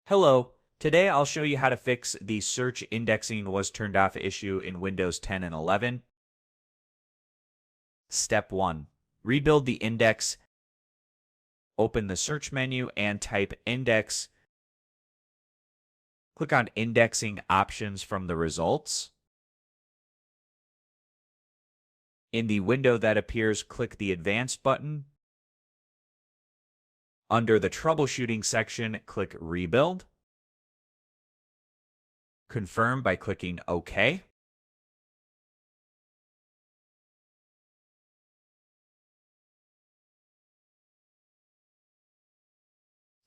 Hello, today I'll show you how to fix the search indexing was turned off issue in Windows 10 and 11. Step 1. Rebuild the index. Open the search menu and type index. Click on indexing options from the results. In the window that appears, click the advanced button. Under the troubleshooting section, click rebuild. Confirm by clicking OK.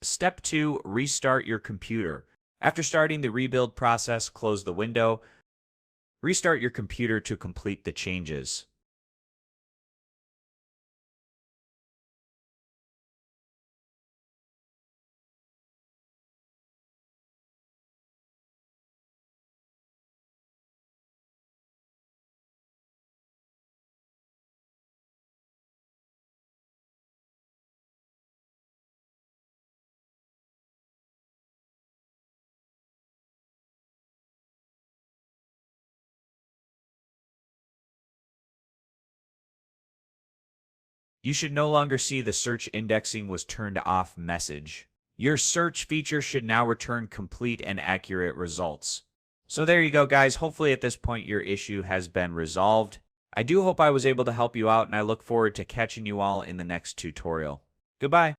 Step 2. Restart your computer. After starting the rebuild process, close the window. Restart your computer to complete the changes. You should no longer see the search indexing was turned off message. Your search feature should now return complete and accurate results. So there you go, guys. Hopefully at this point your issue has been resolved. I do hope I was able to help you out, and I look forward to catching you all in the next tutorial. Goodbye.